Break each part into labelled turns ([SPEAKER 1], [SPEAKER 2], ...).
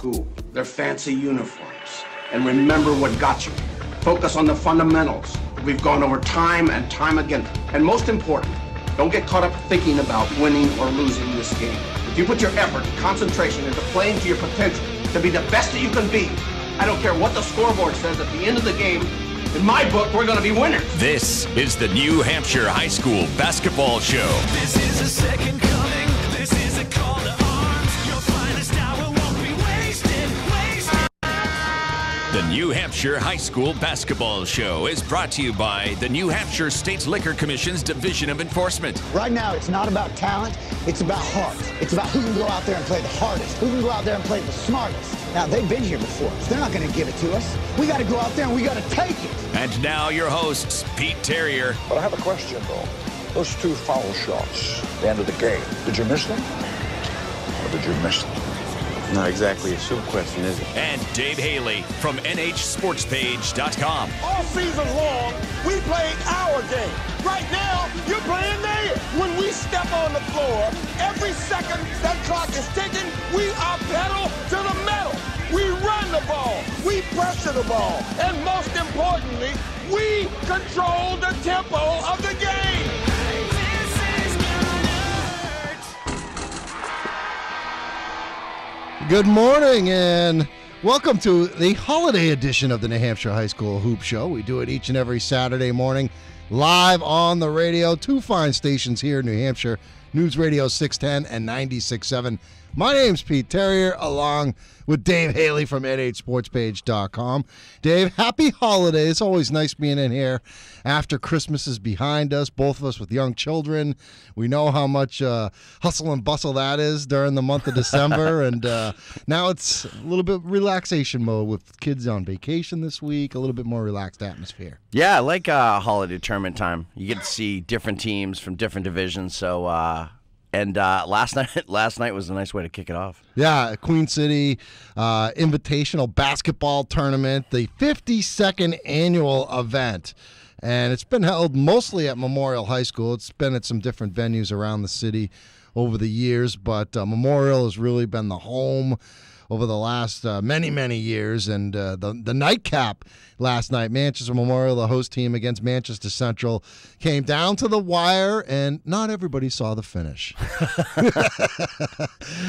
[SPEAKER 1] school, their fancy uniforms. And remember what got you. Focus on the fundamentals. We've gone over time and time again. And most important, don't get caught up thinking about winning or losing this game. If you put your effort and concentration into playing to your potential, to be the best that you can be, I don't care what the scoreboard says at the end of the game, in my book, we're going to be winners.
[SPEAKER 2] This is the New Hampshire High School Basketball Show.
[SPEAKER 3] This is a second coming. This is a call to arms. Your finest hour won't be wasted.
[SPEAKER 2] The New Hampshire High School Basketball Show is brought to you by the New Hampshire State Liquor Commission's Division of Enforcement.
[SPEAKER 4] Right now, it's not about talent, it's about heart. It's about who can go out there and play the hardest, who can go out there and play the smartest. Now, they've been here before, so they're not going to give it to us. We got to go out there and we got to take it.
[SPEAKER 2] And now your hosts, Pete Terrier.
[SPEAKER 5] But I have a question, though. Those two foul shots at the end of the game, did you miss them? Or did you miss them?
[SPEAKER 6] Not exactly a short question, is it?
[SPEAKER 2] And Dave Haley from NHSportsPage.com.
[SPEAKER 7] All season long, we played our game. Right now, you're playing theirs. When we step on the floor, every second that clock is ticking, we are pedal to the metal. We run the ball. We pressure the ball. And most importantly, we control the tempo of the game.
[SPEAKER 8] Good morning and welcome to the holiday edition of the New Hampshire High School Hoop Show. We do it each and every Saturday morning live on the radio. Two fine stations here in New Hampshire, News Radio 610 and 96.7. My name's Pete Terrier along with Dave Haley from NHSportsPage.com. Dave, happy holidays. Always nice being in here after Christmas is behind us, both of us with young children. We know how much hustle and bustle that is during the month of December, and now it's a little bit relaxation mode with kids on vacation this week, a little bit more relaxed atmosphere.
[SPEAKER 6] Yeah, I like holiday tournament time. You get to see different teams from different divisions, so... And last night was a nice way to kick it off.
[SPEAKER 8] Yeah, Queen City Invitational Basketball Tournament, the 52nd annual event. And it's been held mostly at Memorial High School. It's been at some different venues around the city over the years, but Memorial has really been the home over the last many years. And the nightcap last night, Manchester Memorial, the host team against Manchester Central, came down to the wire, and not everybody saw the finish.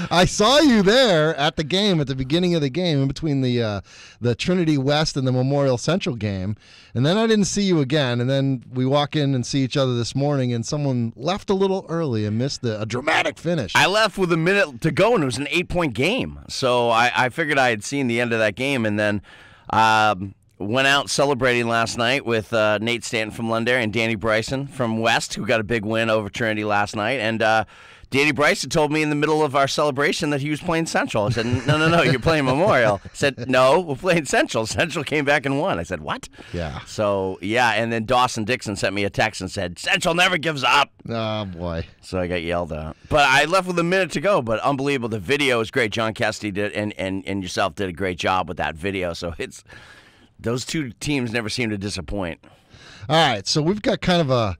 [SPEAKER 8] I saw you there at the game, at the beginning of the game, in between the Trinity West and the Memorial Central game, and then I didn't see you again, and then we walk in and see each other this morning, and someone left a little early and missed a dramatic finish.
[SPEAKER 6] I left with a minute to go, and it was an 8-point game, so I figured I had seen the end of that game, and then went out celebrating last night with Nate Stanton from Londonderry and Danny Bryson from West, who got a big win over Trinity last night. And Danny Bryson told me in the middle of our celebration that he was playing Central. I said, no, you're playing Memorial. I said, no, we're playing Central. Central came back and won. I said, what?
[SPEAKER 8] Yeah.
[SPEAKER 6] So, yeah, and then Dawson Dixon sent me a text and said, Central never gives up.
[SPEAKER 8] Oh, boy.
[SPEAKER 6] So I got yelled at. But I left with a minute to go, but unbelievable. The video is great. John Cassidy did, and yourself did a great job with that video. So it's... Those two teams never seem to disappoint.
[SPEAKER 8] All right, so we've got kind of a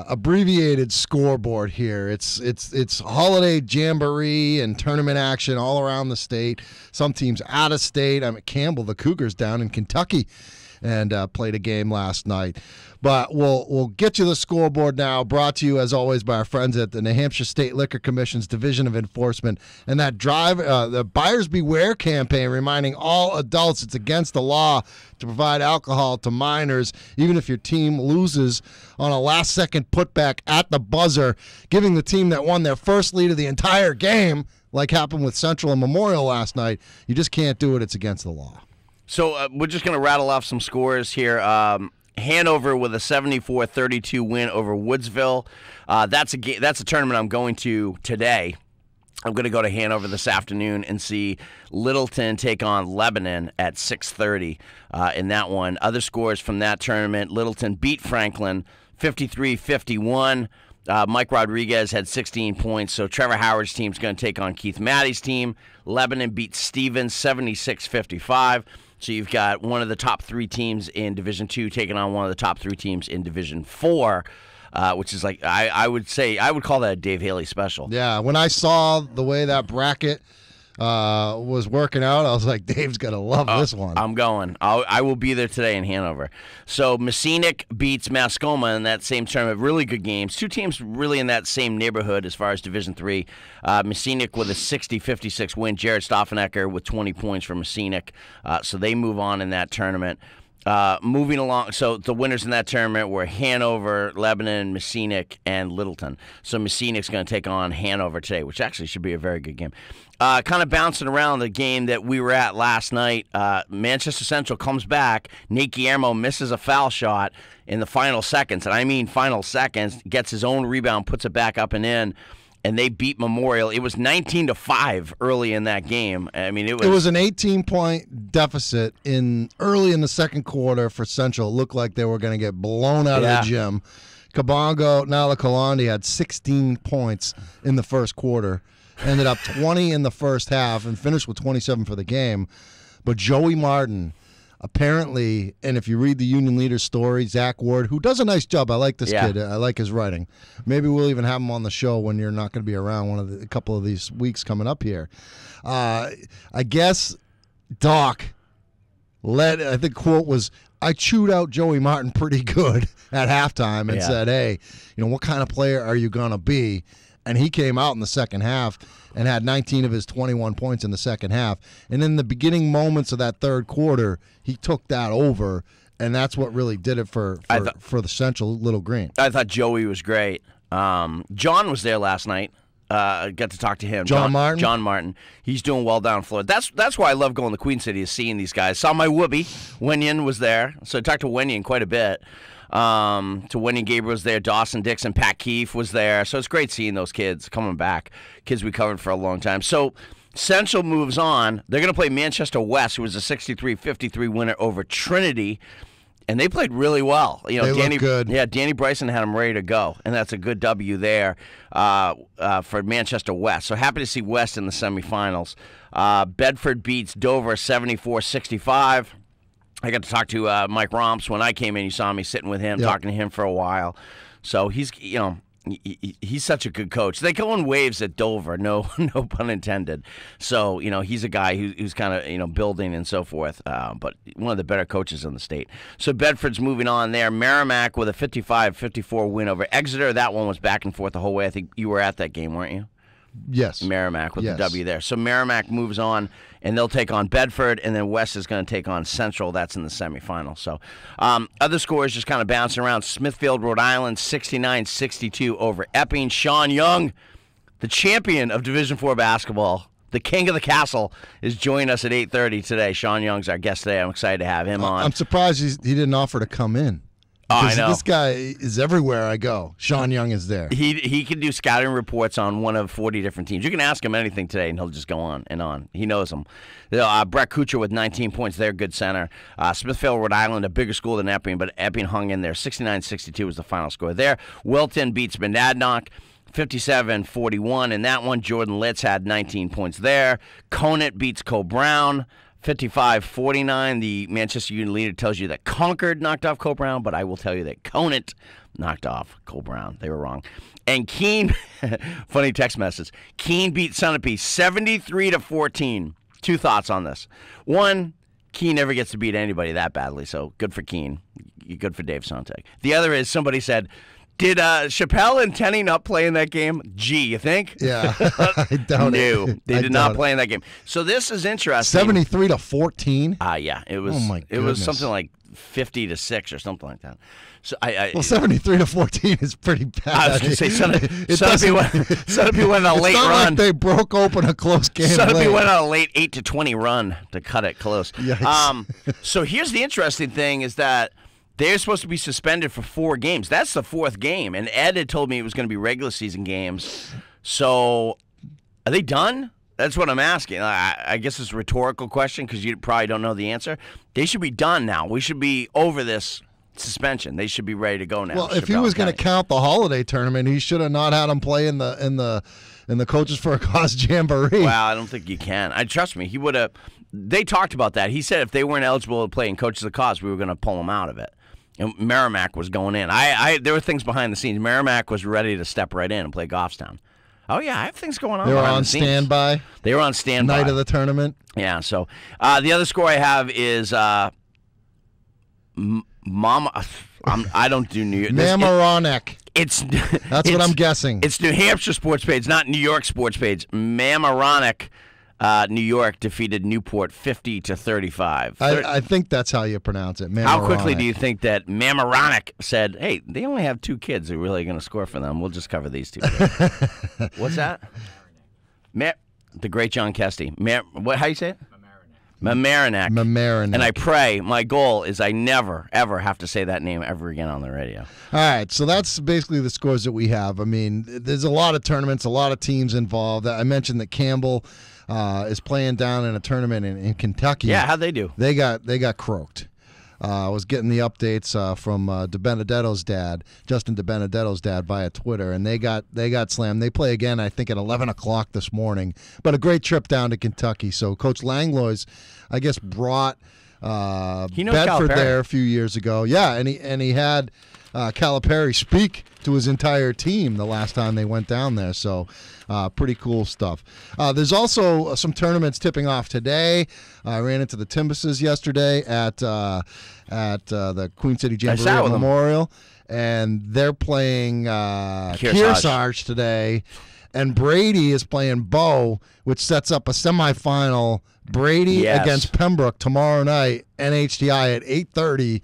[SPEAKER 8] abbreviated scoreboard here. It's holiday jamboree and tournament action all around the state. Some teams out of state. I'm at Campbell, the Cougars down in Kentucky, and played a game last night. But we'll get you the scoreboard now, brought to you, as always, by our friends at the New Hampshire State Liquor Commission's Division of Enforcement. And that the Buyers Beware campaign, reminding all adults it's against the law to provide alcohol to minors, even if your team loses on a last-second putback at the buzzer, giving the team that won their first lead of the entire game, like happened with Central and Memorial last night. You just can't do it. It's against the law.
[SPEAKER 6] So we're just going to rattle off some scores here. Hanover with a 74-32 win over Woodsville. That's a tournament I'm going to today. I'm going to go to Hanover this afternoon and see Littleton take on Lebanon at 6:30 in that one. Other scores from that tournament: Littleton beat Franklin 53-51. Mike Rodriguez had 16 points, so Trevor Howard's team's going to take on Keith Matty's team. Lebanon beat Stevens 76-55. So you've got one of the top three teams in Division II taking on one of the top three teams in Division IV, which is like I would call that a Dave Haley special.
[SPEAKER 8] Yeah, when I saw the way that bracket was working out. I was like, Dave's gonna love this one.
[SPEAKER 6] I'm going. I will be there today in Hanover. So Messinic beats Mascoma in that same tournament. Really good games. Two teams really in that same neighborhood as far as Division III. Messinic with a 60-56 win. Jared Stoffenecker with 20 points for Messinic. So they move on in that tournament. Moving along, so the winners in that tournament were Hanover, Lebanon, Messinic, and Littleton. So Messinic's going to take on Hanover today, which actually should be a very good game. Kind of bouncing around the game that we were at last night, Manchester Central comes back. Nate Guillermo misses a foul shot in the final seconds, and I mean final seconds, gets his own rebound, puts it back up and in. And they beat Memorial. It was 19-5 early in that game. I mean, it was
[SPEAKER 8] an 18-point deficit early in the second quarter for Central. It looked like they were going to get blown out of the gym. Kabongo Nalakalandi had 16 points in the first quarter, ended up 20 in the first half, and finished with 27 for the game. But Joey Martin, apparently, and if you read the Union Leader story, Zach Ward, who does a nice job. I like this kid. I like his writing. Maybe we'll even have him on the show when you're not going to be around a couple of these weeks coming up here. I guess Doc I think quote was, I chewed out Joey Martin pretty good at halftime and said, hey, what kind of player are you going to be? And he came out in the second half and had 19 of his 21 points in the second half. And in the beginning moments of that third quarter, he took that over, and that's what really did it for the Central Little Green.
[SPEAKER 6] I thought Joey was great. John was there last night. Got to talk to him.
[SPEAKER 8] John Martin?
[SPEAKER 6] John Martin. He's doing well down Florida. That's why I love going to Queen City, is seeing these guys. Saw my whoopee. Wenyan was there, so I talked to Wenyan quite a bit. To Wendy Gabriel was there, Dawson Dixon, Pat Keefe was there. So it's great seeing those kids coming back, kids we covered for a long time. So Central moves on. They're going to play Manchester West, who was a 63-53 winner over Trinity, and they played really well.
[SPEAKER 8] They looked good.
[SPEAKER 6] Yeah, Danny Bryson had them ready to go, and that's a good W there for Manchester West. So happy to see West in the semifinals. Bedford beats Dover 74-65. I got to talk to Mike Romps when I came in. You saw me sitting with him, talking to him for a while. So he's such a good coach. They go in waves at Dover, no pun intended. So he's a guy who's kind of building and so forth. But one of the better coaches in the state. So Bedford's moving on there. Merrimack with a 55-54 win over Exeter. That one was back and forth the whole way. I think you were at that game, weren't you?
[SPEAKER 8] Yes.
[SPEAKER 6] Merrimack with the W there. So Merrimack moves on, and they'll take on Bedford, and then West is going to take on Central. That's in the semifinal. So other scores just kind of bouncing around. Smithfield, Rhode Island, 69-62 over Epping. Sean Young, the champion of Division IV basketball, the king of the castle, is joining us at 8:30 today. Sean Young's our guest today. I'm excited to have him on.
[SPEAKER 8] I'm surprised he didn't offer to come in.
[SPEAKER 6] I know.
[SPEAKER 8] This guy is everywhere I go. Sean Young is there.
[SPEAKER 6] He can do scouting reports on one of 40 different teams. You can ask him anything today, and he'll just go on and on. He knows them. Brett Kuchar with 19 points. They're good center. Smithfield, Rhode Island, a bigger school than Epping, but Epping hung in there. 69-62 was the final score there. Wilton beats Monadnock 57-41 in that one. Jordan Litz had 19 points there. Conant beats Co-Brown 55-49. The Manchester Union Leader tells you that Concord knocked off Co-Brown, but I will tell you that Conant knocked off Co-Brown. They were wrong. And Keene, funny text message, Keene beat Sunapee 73-14. Two thoughts on this. One, Keene never gets to beat anybody that badly, so good for Keene. Good for Dave Sontag. The other is, somebody said, did Chappelle and Tenney not play in that game? Gee, you think?
[SPEAKER 8] Yeah, I doubt it.
[SPEAKER 6] No, they did not play in that game. So this is interesting.
[SPEAKER 8] 73-14.
[SPEAKER 6] Yeah, it was.
[SPEAKER 8] Oh my
[SPEAKER 6] it was
[SPEAKER 8] goodness.
[SPEAKER 6] something like 50-6 or something like that. So
[SPEAKER 8] well, 73-14 is pretty bad.
[SPEAKER 6] I was going to say Sunapee went on a late
[SPEAKER 8] it's not
[SPEAKER 6] run.
[SPEAKER 8] Like they broke open a close game.
[SPEAKER 6] Sunapee went on a late 8-20 run to cut it close.
[SPEAKER 8] Yikes.
[SPEAKER 6] So here's the interesting thing: is that they're supposed to be suspended for 4 games. That's the 4th game. And Ed had told me it was going to be regular season games. So are they done? That's what I'm asking. I guess it's a rhetorical question because you probably don't know the answer. They should be done now. We should be over this suspension. They should be ready to go now.
[SPEAKER 8] Well, if he was going to count the holiday tournament, he should have not had him play in the Coaches for a Cause Jamboree.
[SPEAKER 6] Well, I don't think you can. Trust me, he would have. They talked about that. He said if they weren't eligible to play in Coaches of the Cause, we were going to pull them out of it. And Merrimack was going in. There were things behind the scenes. Merrimack was ready to step right in and play Goffstown. Oh yeah, I have things going on.
[SPEAKER 8] They were
[SPEAKER 6] behind
[SPEAKER 8] on
[SPEAKER 6] the scenes.
[SPEAKER 8] standby.
[SPEAKER 6] They were on standby.
[SPEAKER 8] Night of the tournament.
[SPEAKER 6] Yeah. So the other score I have is Mama. I don't do New York.
[SPEAKER 8] Mamaroneck.
[SPEAKER 6] That's
[SPEAKER 8] what I'm guessing.
[SPEAKER 6] It's New Hampshire sports page, not New York sports page. Mamaroneck, New York defeated Newport 50-35.
[SPEAKER 8] I think that's how you pronounce it.
[SPEAKER 6] How quickly do you think that Mamaroneck said, "Hey, they only have 2 kids who are really going to score for them. We'll just cover these 2 kids." What's that? The great John Kesty. How you say it? Mamaroneck. And I pray, my goal is I never, ever have to say that name ever again on the radio.
[SPEAKER 8] All right, so that's basically the scores that we have. I mean, there's a lot of tournaments, a lot of teams involved. I mentioned that Campbell is playing down in a tournament in Kentucky.
[SPEAKER 6] Yeah, how'd they do?
[SPEAKER 8] They got croaked. I was getting the updates from DiBenedetto's dad, Justin DiBenedetto's dad, via Twitter, and they got slammed. They play again, I think, at 11 o'clock this morning. But a great trip down to Kentucky. So Coach Langlois, I guess, brought Bedford there a few years ago. Yeah, and he had Calipari speak to his entire team the last time they went down there. So pretty cool stuff. There's also some tournaments tipping off today. I ran into the Timbuses yesterday at the Queen City Jamboree Memorial, and they're playing Kearsarge today. And Brady is playing Bow, which sets up a semifinal. Brady against Pembroke tomorrow night, NHTI at 8:30.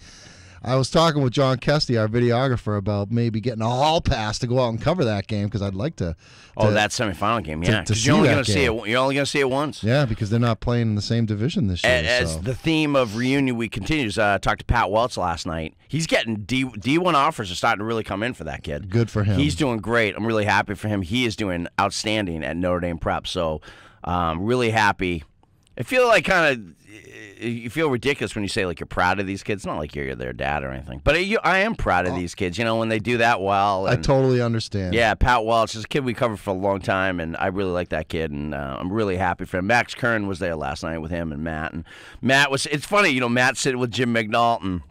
[SPEAKER 8] I was talking with John Kesty, our videographer, about maybe getting a hall pass to go out and cover that game because I'd like to.
[SPEAKER 6] That semifinal game, yeah. Because you're only going to see it. You're only going to see it once.
[SPEAKER 8] Yeah, because they're not playing in the same division this year.
[SPEAKER 6] As the theme of reunion week continues, I talked to Pat Welch last night. He's getting D1 offers are starting to really come in for that kid.
[SPEAKER 8] Good for him.
[SPEAKER 6] He's doing great. I'm really happy for him. He is doing outstanding at Notre Dame Prep. So, really happy. I feel like you feel ridiculous when you say like you're proud of these kids. It's not like you're their dad or anything, but I am proud of these kids. You know, when they do that well.
[SPEAKER 8] I totally understand.
[SPEAKER 6] Yeah, Pat Welch is a kid we covered for a long time, and I really like that kid, and I'm really happy for him. Max Kern was there last night with him and Matt, it's funny, you know, Matt sitting with Jim Mignault and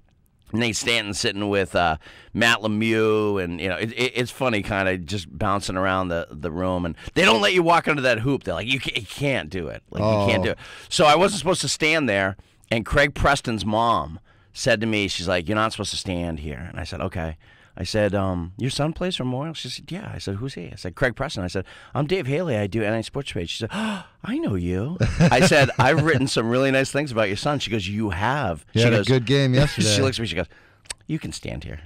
[SPEAKER 6] Nate Stanton sitting with Matt Lemieux, and you know it's funny, kind of just bouncing around the room, and they don't let you walk under that hoop. They're like, you can't do it, you can't do it. So I wasn't supposed to stand there, and Craig Preston's mom said to me, she's like, "You're not supposed to stand here," and I said, "Okay." I said, "Your son plays for Memorial?" She said, "Yeah." I said, "Who's he?" I said, "Craig Preston." I said, "I'm Dave Haley. I do NA Sports Page." She said, "Oh, I know you." I said, "I've written some really nice things about your son." She goes, "You have?"
[SPEAKER 8] She had a good game yesterday.
[SPEAKER 6] She looks at me, she goes, "You can stand here."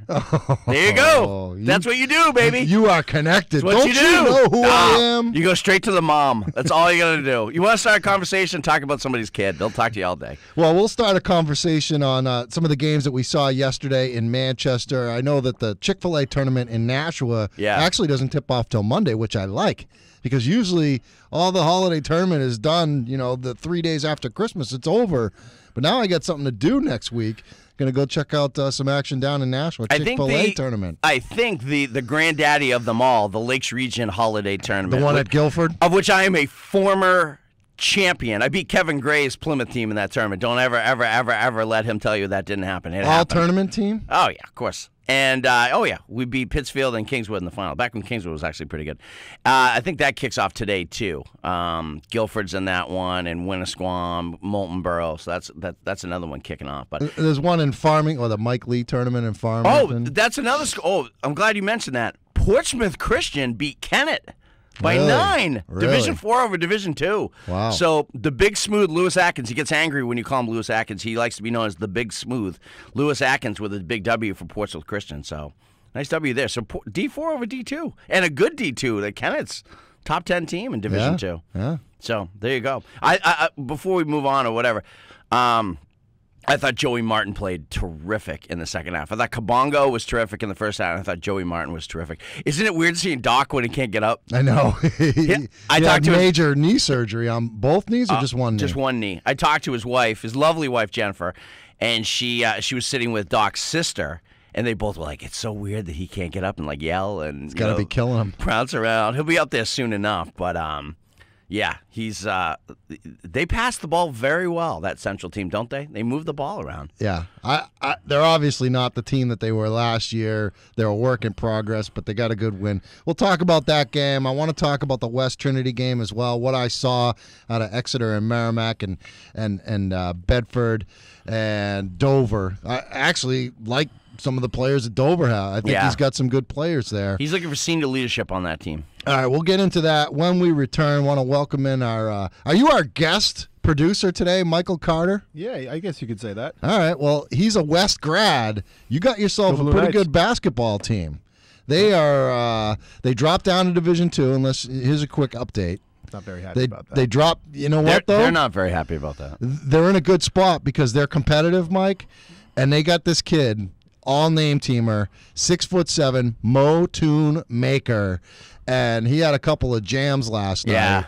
[SPEAKER 6] There you go. That's what you do, baby.
[SPEAKER 8] You are connected.
[SPEAKER 6] That's what
[SPEAKER 8] Don't you know who I am?
[SPEAKER 6] You go straight to the mom. That's all you got to do. You want to start a conversation, talk about somebody's kid. They'll talk to you all day.
[SPEAKER 8] Well, we'll start a conversation on some of the games that we saw yesterday in Manchester. I know that the Chick-fil-A tournament in Nashua actually doesn't tip off till Monday, which I like. Because usually all the holiday tournament is done, you know, the 3 days after Christmas, it's over. But now I got something to do next week. Going to go check out some action down in Nashua, Chick-fil-A tournament.
[SPEAKER 6] I think the granddaddy of them all, the Lakes Region Holiday Tournament.
[SPEAKER 8] The one at Guilford?
[SPEAKER 6] Of which I am a former champion. I beat Kevin Gray's Plymouth team in that tournament. Don't ever let him tell you that didn't happen. It happened.
[SPEAKER 8] Tournament team?
[SPEAKER 6] Oh, yeah, of course. And, we beat Pittsfield and Kingswood in the final, back when Kingswood was actually pretty good. I think that kicks off today, too. Guilford's in that one, and Winnisquam, Molten Borough, so that's another one kicking off. But
[SPEAKER 8] there's one in Farming, or the Mike Lee tournament in Farmington.
[SPEAKER 6] Oh, that's another I'm glad you mentioned that. Portsmouth Christian beat Kennett by 9.
[SPEAKER 8] Really?
[SPEAKER 6] Division 4 over Division 2.
[SPEAKER 8] Wow.
[SPEAKER 6] So the big smooth Lewis Atkins, he gets angry when you call him Lewis Atkins. He likes to be known as the big smooth. Lewis Atkins with a big W for Portsmouth Christian. So nice W there. So D4 over D2. And a good D2. The Kennett's top 10 team in Division 2.
[SPEAKER 8] Yeah.
[SPEAKER 6] So there you go. I before we move on or whatever, I thought Joey Martin played terrific in the second half. I thought Kabongo was terrific in the first half. I thought Joey Martin was terrific. Isn't it weird seeing Doc when he can't get up?
[SPEAKER 8] I know.
[SPEAKER 6] I talked to
[SPEAKER 8] major knee surgery on both knees or just one knee?
[SPEAKER 6] Just one knee. I talked to his wife, his lovely wife, Jennifer, and she was sitting with Doc's sister, and they both were like, "It's so weird that he can't get up and like yell and
[SPEAKER 8] it's got to be killing him.
[SPEAKER 6] Prounce around. He'll be up there soon enough, but Yeah, he's. They pass the ball very well. That Central team, don't they? They move the ball around.
[SPEAKER 8] Yeah, they're obviously not the team that they were last year. They're a work in progress, but they got a good win. We'll talk about that game. I want to talk about the West Trinity game as well. What I saw out of Exeter and Merrimack and Bedford and Dover. I actually like some of the players that Dover have. I think he's got some good players there.
[SPEAKER 6] He's looking for senior leadership on that team.
[SPEAKER 8] All right, we'll get into that when we return. Want to welcome in our are you our guest producer today, Michael Carter?
[SPEAKER 9] Yeah, I guess you could say that.
[SPEAKER 8] All right, well, he's a West grad. You got yourself a pretty good basketball team. They are they dropped down to Division II. Here's a quick update.
[SPEAKER 9] Not very happy about that.
[SPEAKER 8] They dropped. You know what though?
[SPEAKER 6] They're not very happy about that.
[SPEAKER 8] They're in a good spot because they're competitive, Mike, and they got this kid, all name teamer, 6'7", Mo Toon Maker, and he had a couple of jams last night.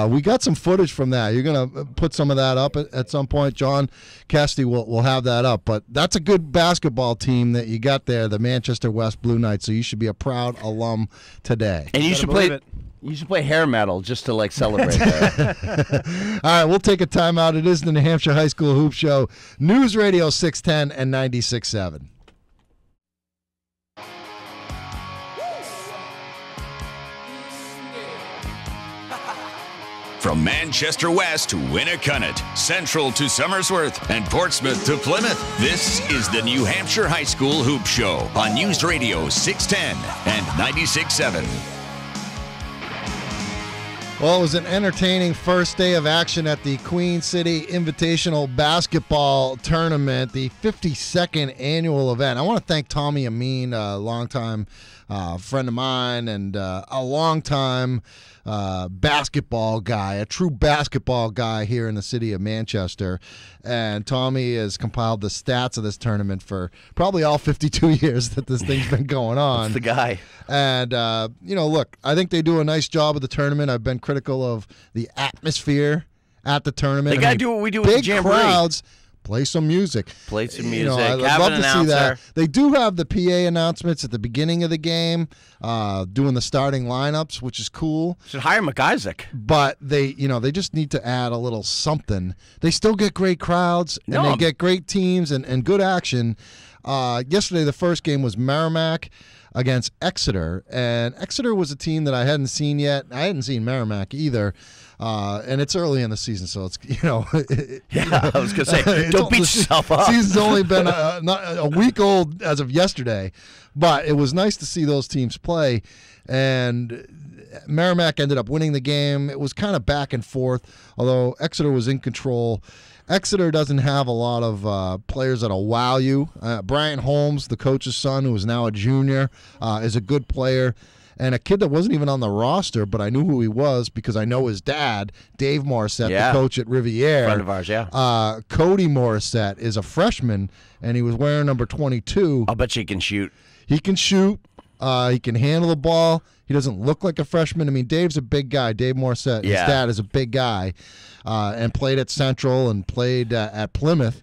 [SPEAKER 8] We got some footage from that. You're gonna put some of that up at some point. John Cassidy will have that up. But that's a good basketball team that you got there, the Manchester West Blue Knights. So you should be a proud alum today.
[SPEAKER 6] And you should play. You should play hair metal just to celebrate that.
[SPEAKER 8] All right, we'll take a timeout. It is the New Hampshire High School Hoop Show, News Radio 610 and 96.7.
[SPEAKER 2] From Manchester West to Winnicott, Central to Somersworth, and Portsmouth to Plymouth, this is the New Hampshire High School Hoop Show on News Radio 610 and 96.7.
[SPEAKER 8] Well, it was an entertaining first day of action at the Queen City Invitational Basketball Tournament, the 52nd annual event. I want to thank Tommy Amin, a longtime friend of mine and a longtime basketball guy, a true basketball guy here in the city of Manchester. And Tommy has compiled the stats of this tournament for probably all 52 years that this thing's been going on.
[SPEAKER 6] That's the guy.
[SPEAKER 8] And, look, I think they do a nice job of the tournament. I've been critical of the atmosphere at the tournament.
[SPEAKER 6] They got to do what we do with the
[SPEAKER 8] big
[SPEAKER 6] Jamboree.
[SPEAKER 8] Crowds. Play some music.
[SPEAKER 6] Play some music.
[SPEAKER 8] I'd
[SPEAKER 6] have
[SPEAKER 8] love
[SPEAKER 6] an
[SPEAKER 8] to see that. They do have the PA announcements at the beginning of the game, doing the starting lineups, which is cool.
[SPEAKER 6] Should hire McIsaac.
[SPEAKER 8] But they just need to add a little something. They still get great crowds, and they get great teams and good action. Yesterday, the first game was Merrimack against Exeter, and Exeter was a team that I hadn't seen yet. I hadn't seen Merrimack either. And it's early in the season, so it's
[SPEAKER 6] I was gonna say, don't beat yourself up.
[SPEAKER 8] The season's only been not a week old as of yesterday, but it was nice to see those teams play. And Merrimack ended up winning the game. It was kind of back and forth, although Exeter was in control. Exeter doesn't have a lot of players that'll wow you. Brian Holmes, the coach's son, who is now a junior, is a good player. And a kid that wasn't even on the roster, but I knew who he was because I know his dad, Dave Morissette, the coach at Riviere.
[SPEAKER 6] Friend of ours,
[SPEAKER 8] Cody Morissette is a freshman, and he was wearing number 22.
[SPEAKER 6] I'll bet you he can shoot.
[SPEAKER 8] He can shoot. He can handle the ball. He doesn't look like a freshman. I mean, Dave's a big guy. Dave Morissette, his dad, is a big guy, and played at Central and played at Plymouth.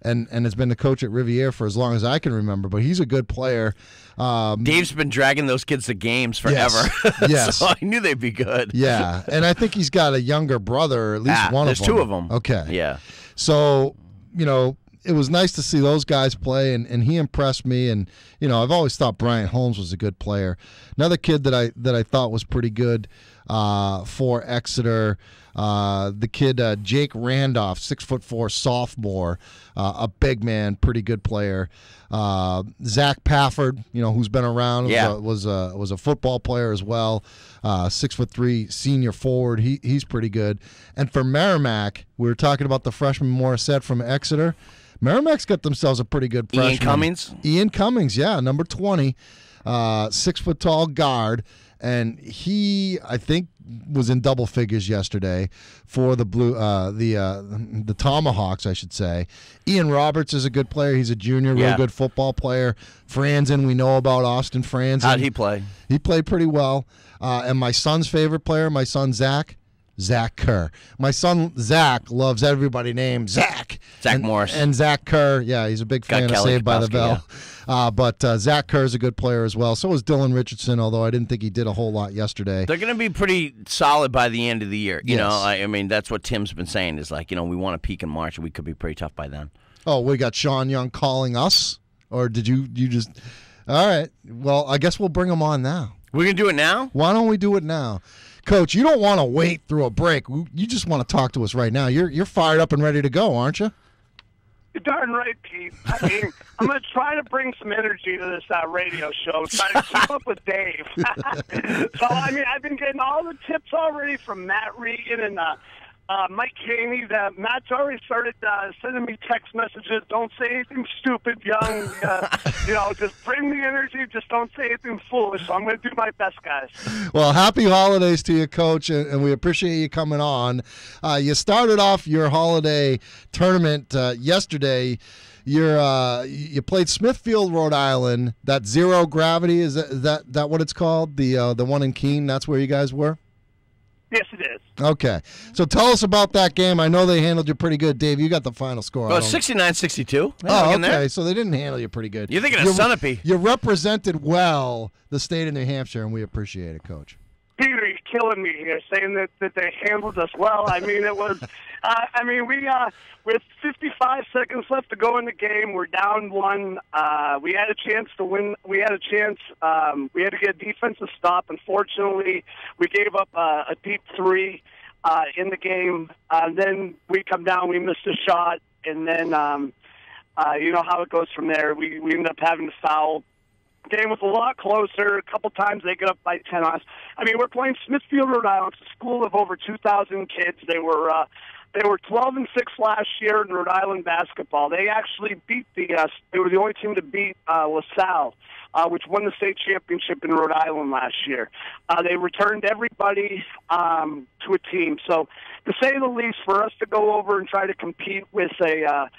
[SPEAKER 8] And has been the coach at Riviere for as long as I can remember, but he's a good player.
[SPEAKER 6] Dave's been dragging those kids to games forever.
[SPEAKER 8] Yes.
[SPEAKER 6] So I knew they'd be good.
[SPEAKER 8] Yeah, and I think he's got a younger brother, or at least one of them.
[SPEAKER 6] There's two of them.
[SPEAKER 8] Okay.
[SPEAKER 6] Yeah.
[SPEAKER 8] So, it was nice to see those guys play, and he impressed me. And, I've always thought Brian Holmes was a good player. Another kid that I thought was pretty good for Exeter, the kid Jake Randolph, 6'4" sophomore, a big man, pretty good player. Zach Pafford, who's been around, was a football player as well. 6'3" senior forward, he's pretty good. And for Merrimack, we were talking about the freshman Morissette from Exeter. Merrimack's got themselves a pretty good freshman. Ian Cummings, number 20, 6 foot tall guard. And he, I think, was in double figures yesterday for the the Tomahawks, I should say. Ian Roberts is a good player. He's a junior, real good football player. Franzen, we know about Austin Franzen.
[SPEAKER 6] How'd he play?
[SPEAKER 8] He played pretty well. And my son's favorite player, my son Zach, Zach Kerr. My son Zach loves everybody named Zach.
[SPEAKER 6] Zach Morris.
[SPEAKER 8] And Zach Kerr, yeah, he's a big fan of
[SPEAKER 6] Kelly
[SPEAKER 8] Saved by the
[SPEAKER 6] Kapowski,
[SPEAKER 8] Bell. But Zach Kerr is a good player as well. So is Dylan Richardson, although I didn't think he did a whole lot yesterday.
[SPEAKER 6] They're going to be pretty solid by the end of the year. You
[SPEAKER 8] Yes.
[SPEAKER 6] know, I mean, that's what Tim's been saying is like, we want to peak in March, and we could be pretty tough by then.
[SPEAKER 8] Oh, we got Sean Young calling us? Or did you just... All right. Well, I guess we'll bring him on now.
[SPEAKER 6] We're going to do it now?
[SPEAKER 8] Why don't we do it now? Coach, you don't want to wait through a break. You just want to talk to us right now. You're fired up and ready to go, aren't you?
[SPEAKER 10] You're darn right, Pete. I mean, I'm going to try to bring some energy to this radio show, try to keep up with Dave. So, I mean, I've been getting all the tips already from Matt Regan and Mike Haney. Matt's already started sending me text messages. Don't say anything stupid, young. Just bring the energy. Just don't say anything foolish. So I'm going to do my best, guys.
[SPEAKER 8] Well, happy holidays to you, Coach, and we appreciate you coming on. You started off your holiday tournament yesterday. You played Smithfield, Rhode Island. That zero gravity, is that what it's called? The one in Keene. That's where you guys were.
[SPEAKER 10] Yes, it is.
[SPEAKER 8] Okay. So tell us about that game. I know they handled you pretty good. Dave, you got the final score.
[SPEAKER 6] Oh, 69-62.
[SPEAKER 8] Oh, okay. So they didn't handle you pretty good.
[SPEAKER 6] You're thinking of Sunapee.
[SPEAKER 8] You represented well the state of New Hampshire, and we appreciate it, Coach.
[SPEAKER 10] Peter, you're killing me here, saying that they handled us well. I mean, it was, with 55 seconds left to go in the game, we're down one. We had a chance to win. We had a chance. We had to get a defensive stop. Unfortunately, we gave up a deep three in the game. Then we come down, we missed a shot, and then you know how it goes from there. We ended up having to foul. Game was a lot closer. A couple times they get up by 10 on us. I mean, we're playing Smithfield, Rhode Island. It's a school of over 2,000 kids. They were 12-6 last year in Rhode Island basketball. They actually beat they were the only team to beat LaSalle, which won the state championship in Rhode Island last year. They returned everybody to a team. So, to say the least, for us to go over and try to compete with the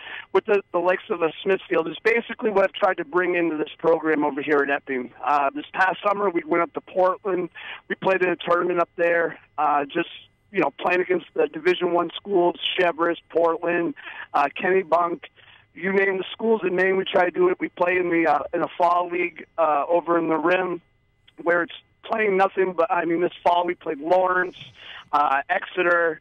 [SPEAKER 10] likes of a Smithfield is basically what I've tried to bring into this program over here at Epping. This past summer, we went up to Portland. We played in a tournament up there, playing against the Division I schools, Cheverus, Portland, Kennebunk. You name the schools in Maine, we try to do it. We play in a fall league over in the Rim, where it's playing nothing but. I mean, this fall we played Lawrence, Exeter.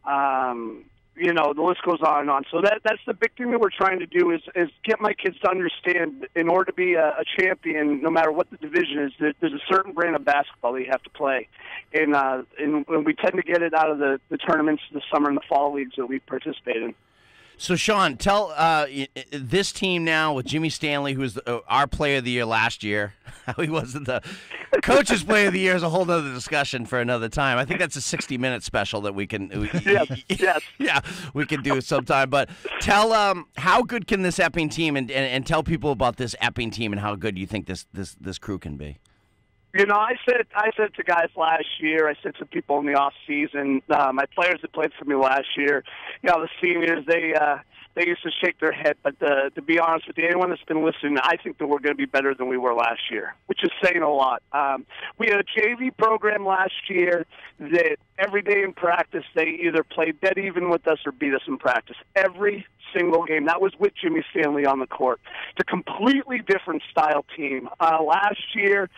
[SPEAKER 10] The list goes on and on. So that's the big thing that we're trying to do is get my kids to understand, in order to be a champion, no matter what the division is, there's a certain brand of basketball that you have to play. And we tend to get it out of the tournaments, the summer and the fall leagues that we participate in.
[SPEAKER 6] So, Sean, tell this team now with Jimmy Stanley, who was our player of the year last year, how he wasn't the coach's player of the year is a whole other discussion for another time. I think that's a 60-minute special that we can
[SPEAKER 10] yes.
[SPEAKER 6] Yeah, we can do sometime. But tell how good can this Epping team and tell people about this Epping team and how good you think this crew can be.
[SPEAKER 10] I said to guys last year, I said to people in the off season, my players that played for me last year, the seniors, they used to shake their head. But to be honest with you, anyone that's been listening, I think that we're going to be better than we were last year, which is saying a lot. We had a JV program last year that every day in practice they either played dead even with us or beat us in practice. Every single game. That was with Jimmy Stanley on the court. It's a completely different style team. Last year,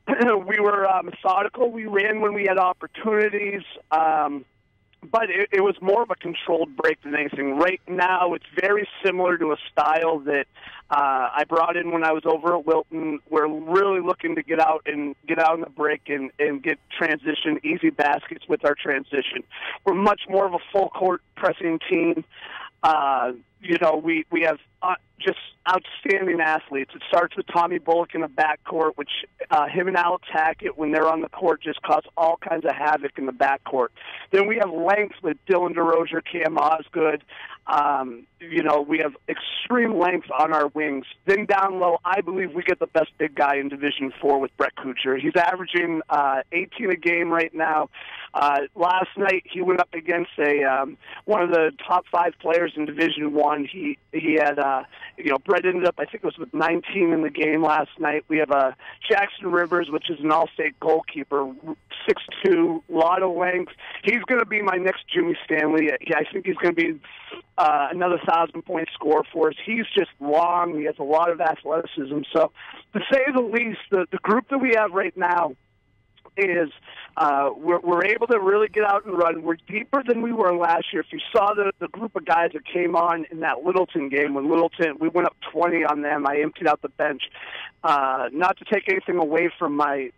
[SPEAKER 10] we were methodical. We ran when we had opportunities, but it was more of a controlled break than anything. Right now, it's very similar to a style that I brought in when I was over at Wilton. We're really looking to get out in the break and get transition, easy baskets with our transition. We're much more of a full court pressing team. We have just outstanding athletes. It starts with Tommy Bullock in the backcourt, which him and Alex Hackett, when they're on the court, just cause all kinds of havoc in the backcourt. Then we have length with Dylan DeRozier, Cam Osgood. We have extreme length on our wings. Then down low, I believe we get the best big guy in Division IV with Brett Kuchar. He's averaging 18 a game right now. Last night he went up against one of the top 5 players in Division one. He had Brett ended up, I think it was with 19 in the game last night. We have Jackson Rivers, which is an all-state goalkeeper, 6'2", lot of length. He's going to be my next Jimmy Stanley. I think he's going to be another 1,000-point scorer for us. He's just long. He has a lot of athleticism. So, to say the least, the group that we have right now is we're able to really get out and run. We're deeper than we were last year. If you saw the group of guys that came on in that Littleton game, when Littleton, we went up 20 on them, I emptied out the bench. Not to take anything away from my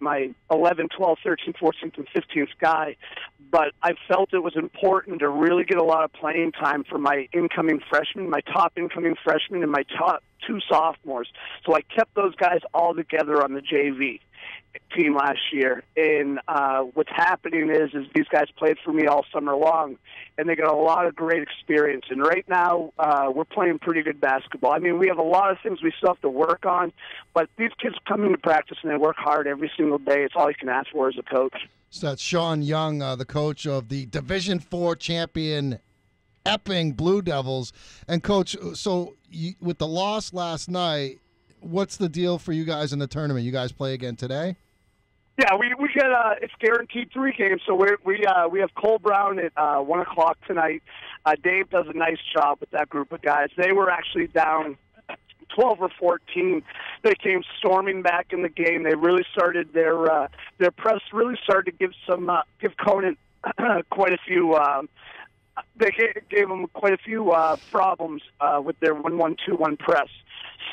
[SPEAKER 10] 11, 12, 13, 14th, and 15th guy, but I felt it was important to really get a lot of playing time for my incoming freshmen, my top incoming freshmen, and my top 2 sophomores. So I kept those guys all together on the JV team last year, and what's happening is these guys played for me all summer long, and they got a lot of great experience. And right now, we're playing pretty good basketball. I mean, we have a lot of things we still have to work on, but these kids come into practice and they work hard every single day. It's all you can ask for as a coach.
[SPEAKER 8] So that's Sean Young, the coach of the Division IV champion Epping Blue Devils. And, Coach, so with the loss last night, what's the deal for you guys in the tournament? You guys play again today?
[SPEAKER 10] Yeah, we get it's guaranteed 3 games. So we have Cole Brown at 1 o'clock tonight. Dave does a nice job with that group of guys. They were actually down 12 or 14. They came storming back in the game. They really started their press really started to give Conant quite a few. They gave them quite a few problems with their 1-1-2-1 press.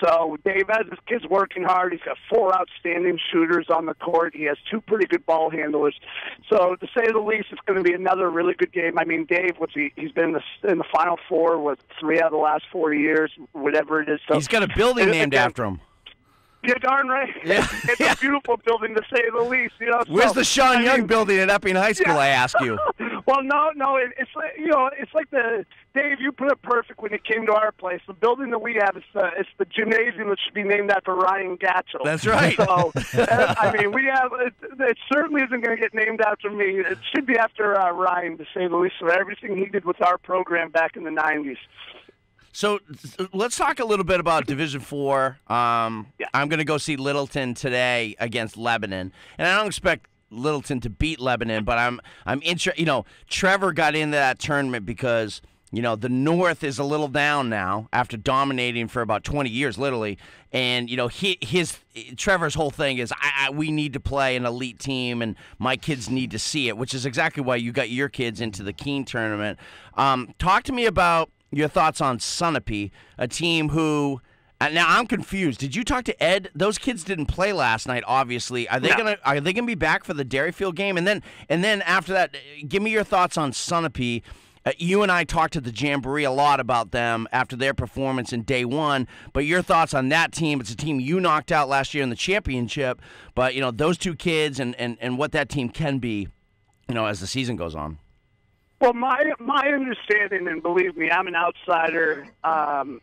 [SPEAKER 10] So Dave has his kids working hard. He's got 4 outstanding shooters on the court. He has 2 pretty good ball handlers. So to say the least, it's going to be another really good game. I mean, Dave, he's been in the Final Four with 3 out of the last 4 years, whatever it is. So
[SPEAKER 6] he's got a building named after him.
[SPEAKER 10] You're darn right.
[SPEAKER 6] Yeah.
[SPEAKER 10] It's a beautiful building, to say the least.
[SPEAKER 6] Where's the Sean Young building at Epping High School?
[SPEAKER 10] Yeah.
[SPEAKER 6] I ask you.
[SPEAKER 10] Well, no, it's like it's like Dave. You put it perfect when it came to our place. The building that we have it's the gymnasium that should be named after Ryan Gatchell.
[SPEAKER 6] That's right.
[SPEAKER 10] So I mean, we have it certainly isn't going to get named after me. It should be after Ryan, to say the least, for everything he did with our program back in the '90s.
[SPEAKER 6] So let's talk a little bit about Division IV. I'm going to go see Littleton today against Lebanon, and I don't expect Littleton to beat Lebanon, but I'm interested. Trevor got into that tournament because the North is a little down now after dominating for about 20 years, literally. And Trevor's whole thing is we need to play an elite team, and my kids need to see it, which is exactly why you got your kids into the Keene tournament. Talk to me about your thoughts on Sunapee, a team who now I'm confused. Did you talk to Ed? Those kids didn't play last night, obviously. Are they gonna be back for the Derryfield game? And then after that, give me your thoughts on Sunapee. You and I talked at the Jamboree a lot about them after their performance in day 1, but your thoughts on that team. It's a team you knocked out last year in the championship, but those 2 kids and what that team can be, as the season goes on.
[SPEAKER 10] Well, my understanding, and believe me, I'm an outsider. I'm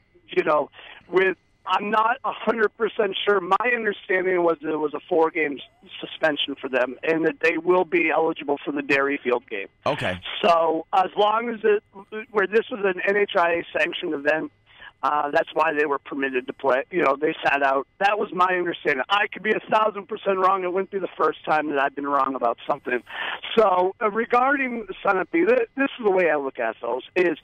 [SPEAKER 10] not 100% sure. My understanding was it was a 4-game suspension for them, and that they will be eligible for the Derryfield game.
[SPEAKER 6] Okay.
[SPEAKER 10] So as long as where this was an NHIA sanctioned event, that's why they were permitted to play. They sat out. That was my understanding. I could be 1,000% wrong. It wouldn't be the first time that I've been wrong about something. So regarding Sunapee, this is the way I look at those, is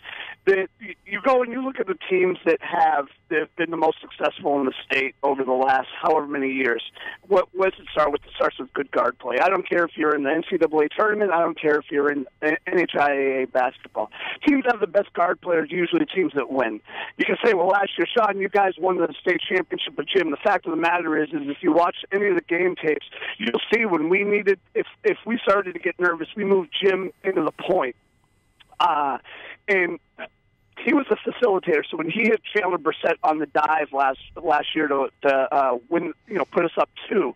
[SPEAKER 10] that you go and you look at the teams that have been the most successful in the state over the last however many years. What does it start with? It starts with good guard play. I don't care if you're in the NCAA tournament. I don't care if you're in NHIAA basketball. Teams that have the best guard players, usually teams that win. You can say, well, last year, Sean, you guys won the state championship with Jim. The fact of the matter is if you watch any of the game tapes, you'll see when we needed, if we started to get nervous, we moved Jim into the point. And he was a facilitator, so when he hit Chandler Brissett on the dive last year to win, put us up 2,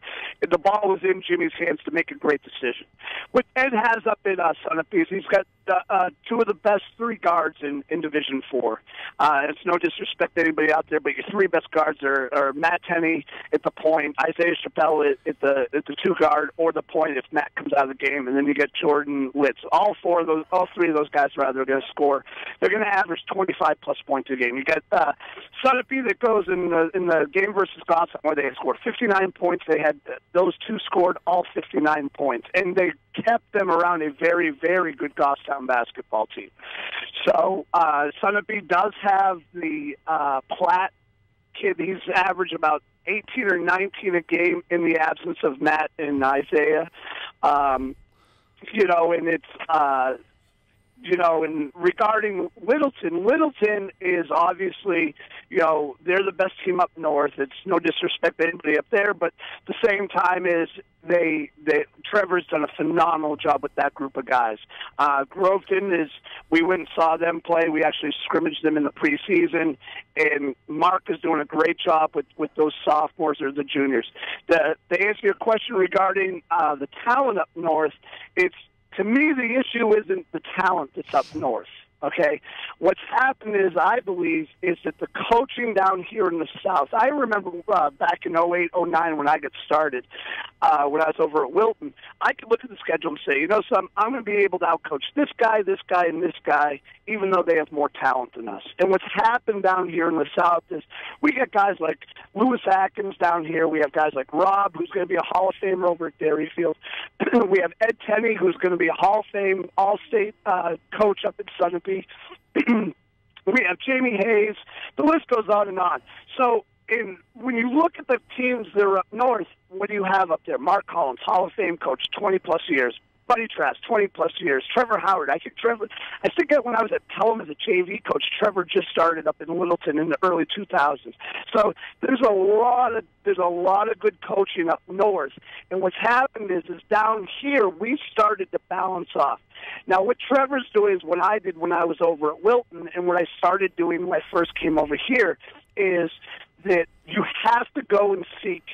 [SPEAKER 10] the ball was in Jimmy's hands to make a great decision. What Ed has up in Sunapee, he's got 2 of the best 3 guards in Division IV. It's no disrespect to anybody out there, but your 3 best guards are Matt Tenney at the point, Isaiah Chappelle at the 2 guard, or the point if Matt comes out of the game, and then you get Jordan Litz. All 3 of those guys are going to score. They're going to average 25-plus points a game. You got Sunapee that goes in the game versus Gotham where they scored 59 points. They had those two scored all 59 points, and they kept them around a very, very good Gothstown basketball team. So Sunapee does have the Platt kid. He's averaged about 18 or 19 a game in the absence of Matt and Isaiah. And it's, and regarding Littleton is obviously, they're the best team up north. It's no disrespect to anybody up there, but at the same time is Trevor's done a phenomenal job with that group of guys. Groveton we went and saw them play. We actually scrimmaged them in the preseason, and Mark is doing a great job with those sophomores or the juniors. To answer your question regarding the talent up north, to me, the issue isn't the talent that's up north, okay? What's happened is, I believe, is that the coaching down here in the South, I remember back in 08, 09 when I got started, when I was over at Wilton, I could look at the schedule and say, I'm going to be able to outcoach this guy, and this guy, even though they have more talent than us. And what's happened down here in the South is we got guys like Lewis Atkins down here. We have guys like Rob, who's going to be a Hall of Famer over at Dairyfield. We have Ed Tenney, who's going to be a Hall of Fame All-State coach up at Sunapee. We have Jamie Hayes. The list goes on and on. So when you look at the teams that are up north, what do you have up there? Mark Collins, Hall of Fame coach, 20-plus years. Buddy Trask, 20-plus years. Trevor Howard. I think when I was at Pelham as a JV coach, Trevor just started up in Littleton in the early 2000s. So there's a lot of good coaching up north. And what's happened is down here we started to balance off. Now, what Trevor's doing is what I did when I was over at Wilton, and what I started doing when I first came over here is that you have to go and seek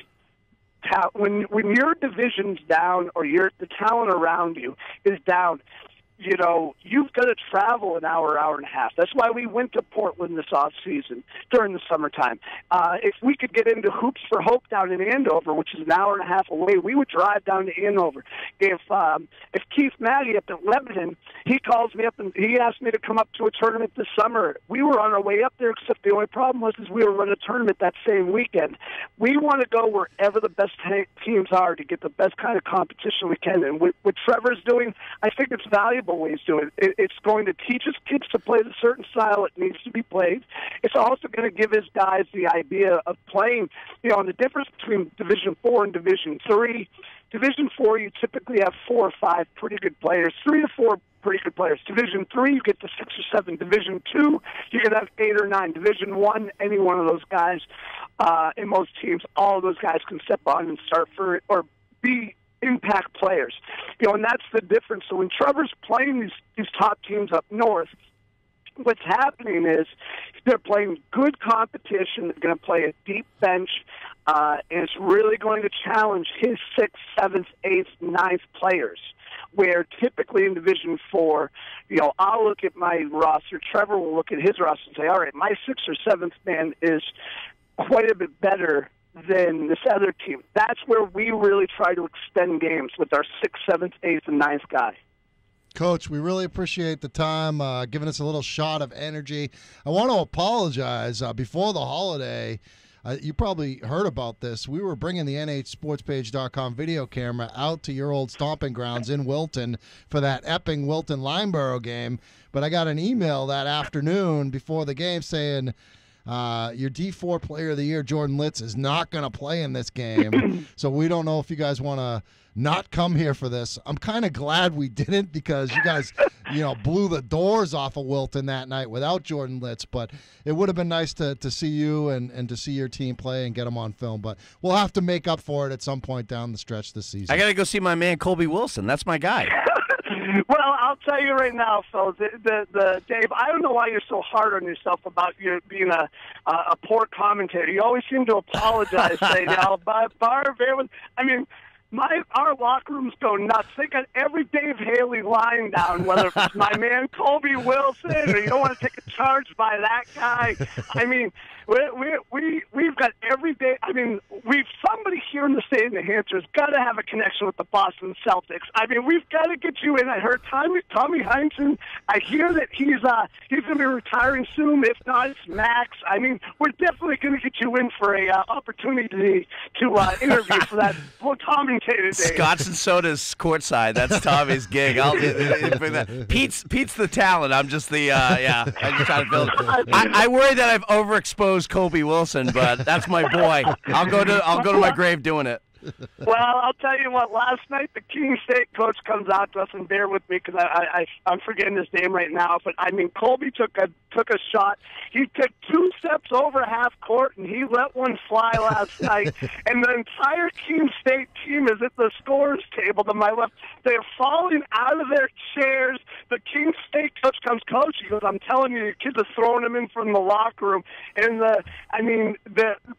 [SPEAKER 10] when your division's down or the talent around you is down, you've got to travel an hour and a half. That's why we went to Portland this off season during the summertime. If we could get into Hoops for Hope down in Andover, which is an hour and a half away, we would drive down to Andover. If Keith Matty up at Lebanon, he calls me up and he asked me to come up to a tournament this summer, we were on our way up there, except the only problem was we were running a tournament that same weekend. We want to go wherever the best teams are to get the best kind of competition we can. And what Trevor's doing, I think it's valuable ways to it. It's going to teach his kids to play the certain style it needs to be played. It's also going to give his guys the idea of playing, and the difference between Division 4 and Division 3. Division 4, you typically have 4 or 5 pretty good players, 3 to 4 pretty good players. Division 3, you get to 6 or 7. Division 2, you can have 8 or 9. Division 1, any one of those guys, in most teams, all of those guys can step on and start for or be impact players, and that's the difference. So when Trevor's playing these top teams up north, what's happening is they're playing good competition. They're going to play a deep bench, and it's really going to challenge his 6th, 7th, 8th, 9th players. Where typically in Division 4, I'll look at my roster. Trevor will look at his roster and say, all right, my 6th or 7th man is quite a bit better than this other team. That's where we really try to extend games with our 6th, 7th, 8th, and 9th guy.
[SPEAKER 8] Coach, we really appreciate the time, giving us a little shot of energy. I want to apologize. Before the holiday, you probably heard about this. We were bringing the NHSportsPage.com video camera out to your old stomping grounds in Wilton for that Epping-Wilton-Lineborough game, but I got an email that afternoon before the game saying, your D4 Player of the Year, Jordan Litz, is not going to play in this game. So we don't know if you guys want to not come here for this. I'm kind of glad we didn't because you guys, blew the doors off of Wilton that night without Jordan Litz. But it would have been nice to see you and to see your team play and get them on film. But we'll have to make up for it at some point down the stretch this season.
[SPEAKER 6] I got to go see my man Colby Wilson. That's my guy.
[SPEAKER 10] Well, I'll tell you right now, fellas, the Dave, I don't know why you're so hard on yourself about you being a poor commentator. You always seem to apologize, say, now, Barb, I mean, our locker rooms go nuts. They got every Dave Haley line down, whether it's my man Colby Wilson or you don't want to take a charge by that guy. I mean, we've got every day. I mean, somebody here in the state of New Hampshire has got to have a connection with the Boston Celtics. I mean, we've got to get you in. I heard Tommy Heinsohn. I hear that he's going to be retiring soon. If not, it's Max. I mean, we're definitely going to get you in for a opportunity to interview for that commentator day.
[SPEAKER 6] Scotch and soda's courtside. That's Tommy's gig. Pete's the talent. I'm just the I'm just trying to build. I worry that I've overexposed Colby Wilson, but that's my boy. I'll go to my grave doing it.
[SPEAKER 10] Well, I'll tell you what. Last night, the King State coach comes out to us, and bear with me because I'm forgetting his name right now. But I mean, Colby took a shot. He took 2 steps over half court, and he let one fly last night. And the entire King State team is at the scores table to my left. They're falling out of their chairs. The King State coach comes, Coach. He goes, I'm telling you, your kids are throwing him in from the locker room. And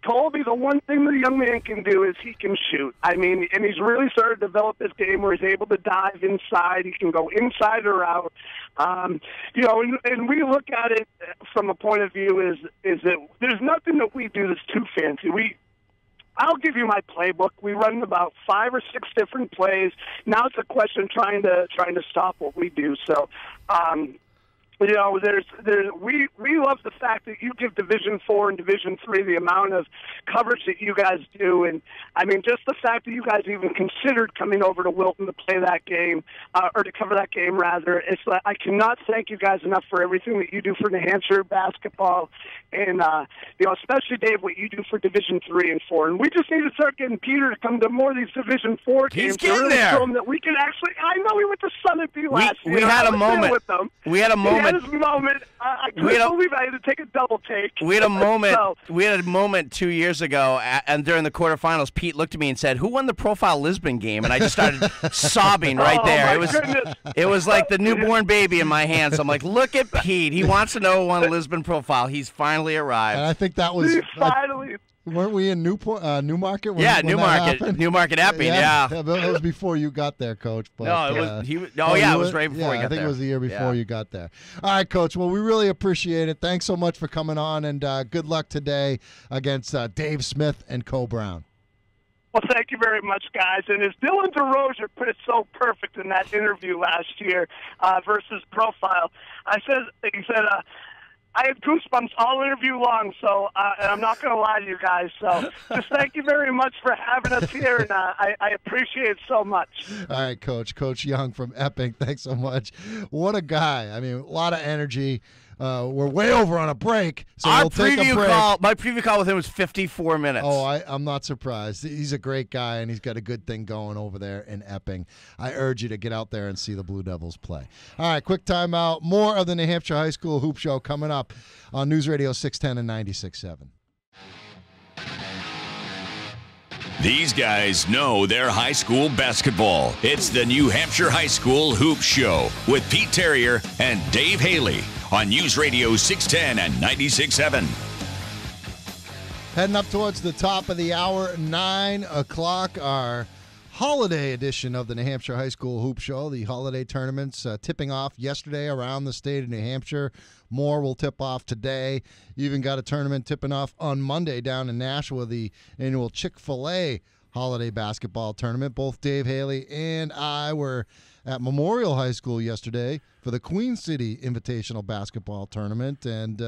[SPEAKER 10] Colby, the one thing the young man can do is he can shoot. I mean, and he's really started to develop his game where he's able to dive inside. He can go inside or out. And we look at it from a point of view is that there's nothing that we do that's too fancy. I'll give you my playbook. We run about 5 or 6 different plays. Now it's a question of trying to stop what we do. So, we love the fact that you give Division IV and Division III the amount of coverage that you guys do, and I mean just the fact that you guys even considered coming over to Wilton to play that game or to cover that game rather. It's like I cannot thank you guys enough for everything that you do for New Hampshire basketball, and especially Dave, what you do for Division III and IV. And we just need to start getting Peter to come to more of these Division IV games.
[SPEAKER 6] He's getting
[SPEAKER 10] to really
[SPEAKER 6] there.
[SPEAKER 10] Show him that we can actually. I know we went to Sunapee last year.
[SPEAKER 6] We had a moment.
[SPEAKER 10] With them.
[SPEAKER 6] We had a moment.
[SPEAKER 10] His moment. I couldn't believe I had to take a double take.
[SPEAKER 6] We had a moment. We had a moment 2 years ago, and during the quarterfinals, Pete looked at me and said, "Who won the Profile Lisbon game?" And I just started sobbing right there. It was like the newborn baby in my hands. I'm like, "Look at Pete. He wants to know who won Lisbon Profile. He's finally arrived."
[SPEAKER 8] And I think that was
[SPEAKER 10] finally.
[SPEAKER 8] Weren't we in Newmarket?
[SPEAKER 6] Newmarket, Epping. Yeah.
[SPEAKER 8] That was before you got there, Coach. But,
[SPEAKER 6] no, it was right before you got there.
[SPEAKER 8] I think it was the year before you got there. All right, Coach. Well, we really appreciate it. Thanks so much for coming on, and good luck today against Dave Smith and Co Brown.
[SPEAKER 10] Well, thank you very much, guys. And as Dylan DeRozier put it so perfect in that interview last year versus Profile, he said. I had goosebumps all interview long, so and I'm not going to lie to you guys. So just thank you very much for having us here, and I appreciate it so much.
[SPEAKER 8] All right, Coach. Coach Young from Epping, thanks so much. What a guy. I mean, a lot of energy. We're way over on a break, so we'll take a break.
[SPEAKER 6] My preview call with him was 54 minutes.
[SPEAKER 8] Oh, I'm not surprised. He's a great guy, and he's got a good thing going over there in Epping. I urge you to get out there and see the Blue Devils play. All right, quick timeout. More of the New Hampshire High School Hoop Show coming up on News Radio 610 and 96.7.
[SPEAKER 2] These guys know their high school basketball. It's the New Hampshire High School Hoop Show with Pete Terrier and Dave Haley on News Radio 610 and 96.7.
[SPEAKER 8] Heading up towards the top of the hour, 9 o'clock, our holiday edition of the New Hampshire High School Hoop Show. The holiday tournaments tipping off yesterday around the state of New Hampshire. More will tip off today. You even got a tournament tipping off on Monday down in Nashua, the annual Chick-fil-A holiday basketball tournament. Both Dave Haley and I were at Memorial High School yesterday for the Queen City Invitational Basketball Tournament, and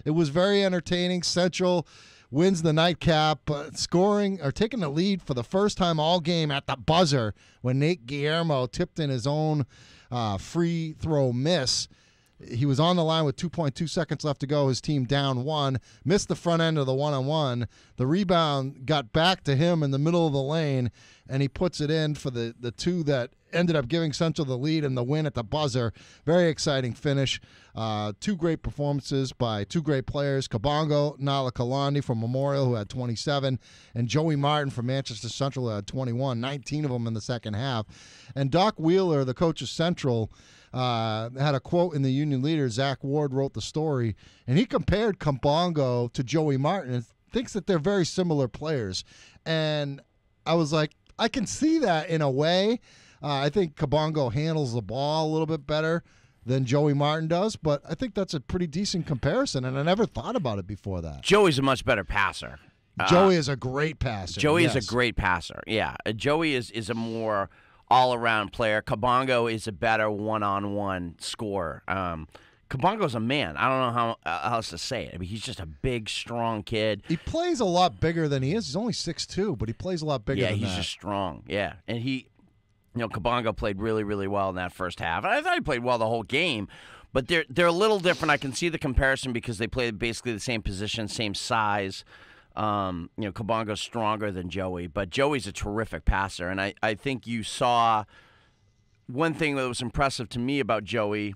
[SPEAKER 8] it was very entertaining. Central wins the nightcap, scoring or taking the lead for the first time all game at the buzzer when Nate Guillermo tipped in his own free throw miss. He was on the line with 2.2 seconds left to go. His team down 1, missed the front end of the one-on-one. The rebound got back to him in the middle of the lane, and he puts it in for the two that ended up giving Central the lead and the win at the buzzer. Very exciting finish. 2 great performances by 2 great players, Kabongo Nalakalani from Memorial, who had 27, and Joey Martin from Manchester Central, who had 21, 19 of them in the second half. And Doc Wheeler, the coach of Central, had a quote in the Union Leader. Zach Ward wrote the story, and he compared Kabongo to Joey Martin and thinks that they're very similar players. And I was like, I can see that in a way. I think Kabongo handles the ball a little bit better than Joey Martin does, but I think that's a pretty decent comparison, and I never thought about it before that.
[SPEAKER 6] Joey's a much better passer.
[SPEAKER 8] Joey is a great passer.
[SPEAKER 6] Joey
[SPEAKER 8] yes.
[SPEAKER 6] is a great passer. Yeah, Joey is a more all-around player. Kabongo is a better one-on-one scorer. Kabongo's a man. I don't know how else to say it. I mean, he's just a big, strong kid.
[SPEAKER 8] He plays a lot bigger than he is. He's only 6'2", but he plays a lot bigger than that.
[SPEAKER 6] Yeah, he's just strong. Yeah, and Kabongo played really, really well in that first half. And I thought he played well the whole game, but they're a little different. I can see the comparison because they play basically the same position, same size. Kabongo's stronger than Joey, but Joey's a terrific passer. And I think you saw one thing that was impressive to me about Joey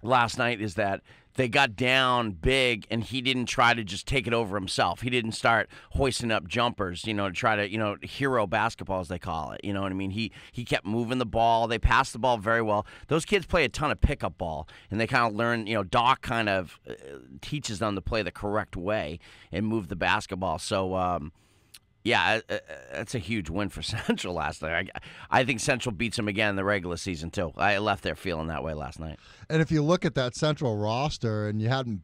[SPEAKER 6] last night is that they got down big, and he didn't try to just take it over himself. He didn't start hoisting up jumpers, to try to, hero basketball, as they call it. You know what I mean? He kept moving the ball. They passed the ball very well. Those kids play a ton of pickup ball, and they kind of learn, Doc kind of teaches them to play the correct way and move the basketball. So, yeah, that's a huge win for Central last night. I think Central beats them again in the regular season, too. I left there feeling that way last night.
[SPEAKER 8] And if you look at that Central roster and you hadn't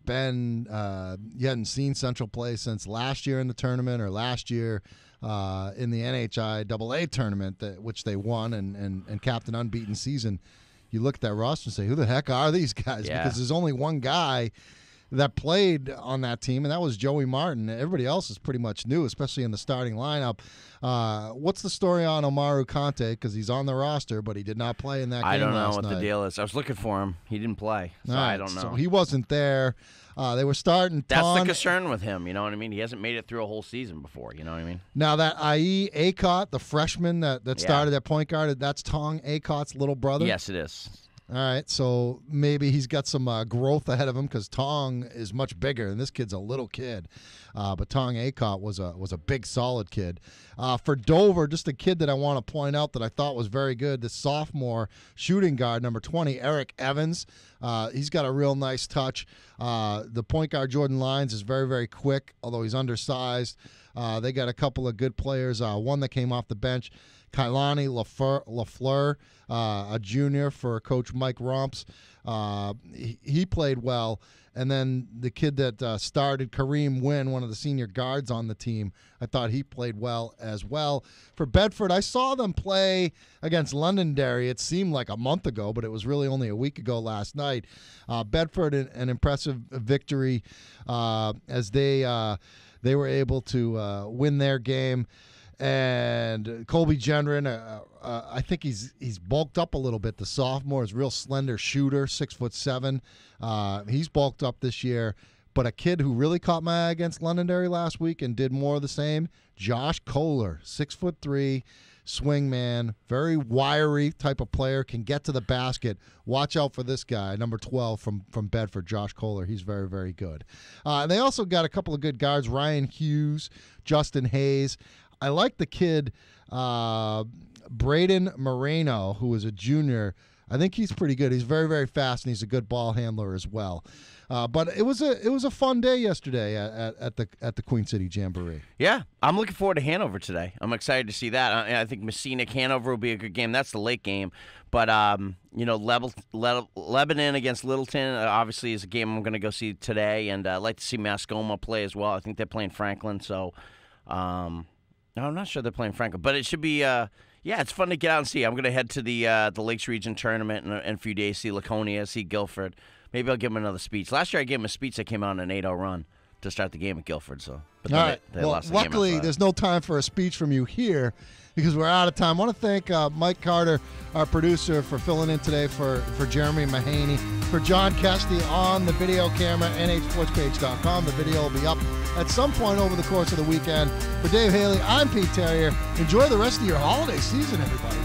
[SPEAKER 8] seen Central play since last year in the tournament or last year in the NHI AA tournament, which they won and capped an unbeaten season, you look at that roster and say, who the heck are these guys?
[SPEAKER 6] Yeah.
[SPEAKER 8] Because there's only one guy that played on that team, and that was Joey Martin. Everybody else is pretty much new, especially in the starting lineup. What's the story on Omaru Conte? Because he's on the roster, but he did not play in that game last night.
[SPEAKER 6] I don't know what the deal is. I was looking for him. He didn't play, so I don't know.
[SPEAKER 8] So he wasn't there. They were starting.
[SPEAKER 6] That's the concern with him, you know what I mean? He hasn't made it through a whole season before, you know what I mean?
[SPEAKER 8] Now that IE Acott, the freshman that started at point guard, that's Tong Acott's little brother?
[SPEAKER 6] Yes, it is.
[SPEAKER 8] All right, so maybe he's got some growth ahead of him because Tong is much bigger, and this kid's a little kid. But Tong Acott was a big, solid kid. For Dover, just a kid that I want to point out that I thought was very good, the sophomore shooting guard, number 20, Eric Evans. He's got a real nice touch. The point guard, Jordan Lyons, is very, very quick, although he's undersized. They got a couple of good players, one that came off the bench, Kailani LaFleur, a junior for Coach Mike Romps. He played well. And then the kid that started, Kareem Wynn, one of the senior guards on the team, I thought he played well as well. For Bedford, I saw them play against Londonderry. It seemed like a month ago, but it was really only a week ago last night. Bedford, an impressive victory as they were able to win their game. And Colby Gendron, I think he's bulked up a little bit. The sophomore is a real slender shooter, 6'7". He's bulked up this year. But a kid who really caught my eye against Londonderry last week and did more of the same, Josh Kohler, 6'3", swingman, very wiry type of player, can get to the basket. Watch out for this guy, number 12 from Bedford, Josh Kohler. He's very, very good. And they also got a couple of good guards, Ryan Hughes, Justin Hayes. I like the kid, Braden Moreno, who is a junior. I think he's pretty good. He's very, very fast, and he's a good ball handler as well. But it was a fun day yesterday at the Queen City Jamboree.
[SPEAKER 6] Yeah, I'm looking forward to Hanover today. I'm excited to see that. I think Messina Hanover will be a good game. That's the late game. But Lebanon against Littleton obviously is a game I'm going to go see today, and I'd like to see Mascoma play as well. I think they're playing Franklin, so. No, I'm not sure they're playing Franklin, but it should be. It's fun to get out and see. I'm going to head to the Lakes Region tournament in a few days. See Laconia, see Guilford. Maybe I'll give him another speech. Last year I gave him a speech that came out in an 8-0 run to start the game at Guilford. So, but
[SPEAKER 8] all right.
[SPEAKER 6] they lost the game.
[SPEAKER 8] Luckily, there's no time for a speech from you here because we're out of time. I want to thank Mike Carter, our producer, for filling in today for Jeremy Mahaney. For John Kesty on the video camera, nhsportspage.com. The video will be up at some point over the course of the weekend. For Dave Haley, I'm Pete Terrier. Enjoy the rest of your holiday season, everybody.